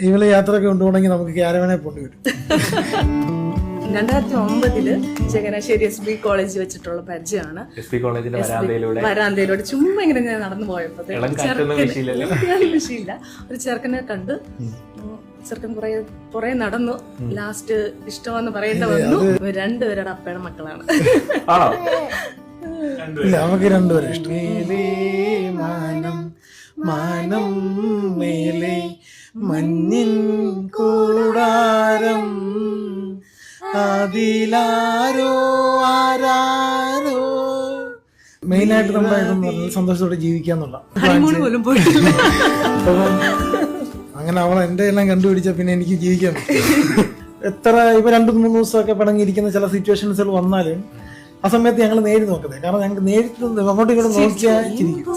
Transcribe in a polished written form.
ഇവള് യാത്രയൊക്കെ കൊണ്ടുപോകണമെങ്കിൽ നമുക്ക് ക്യാരവാനെ പോണ്ടി വരും. 2009 ചങ്ങനാശ്ശേരി SB കോളേജ് വെച്ചിട്ടുള്ള പരിചയമാണ്. വരാന്തയിലൂടെ ചുമ്മാ ഇങ്ങനെ ഞാൻ നടന്നു പോയപ്പോ വിഷയമില്ല, ഒരു ചെറുക്കനെ കണ്ട് ചെറുക്കൻ കുറെ നടന്നു. ലാസ്റ്റ് ഇഷ്ടമെന്ന് പറയേണ്ട വന്നു. രണ്ടുപേരുടെ അപ്പയുടെ മക്കളാണ്. നമുക്ക് രണ്ടുപേരും ഇഷ്ടം. മാനം മേലെ മഞ്ഞിൻ കൂടാരം അതിലാരോ ആരാരോ. മെയിനായിട്ട് നമ്മളായിരുന്നു സന്തോഷത്തോടെ ജീവിക്കാന്നുള്ള. അങ്ങനെ അവൾ എന്റെ എല്ലാം കണ്ടുപിടിച്ച പിന്നെ എനിക്ക് ജീവിക്കാൻ പറ്റും. എത്ര ഇപ്പൊ 2-3 ദിവസമൊക്കെ പിണങ്ങിയിരിക്കുന്ന ചില സിറ്റുവേഷൻസുകൾ വന്നാലും ആ സമയത്ത് ഞങ്ങൾ നേരി നോക്കുന്നത്. കാരണം ഞങ്ങൾക്ക് നേരിട്ട് അങ്ങോട്ടും ഇങ്ങോട്ടും നോക്കിയാൽ ചിരിക്കും.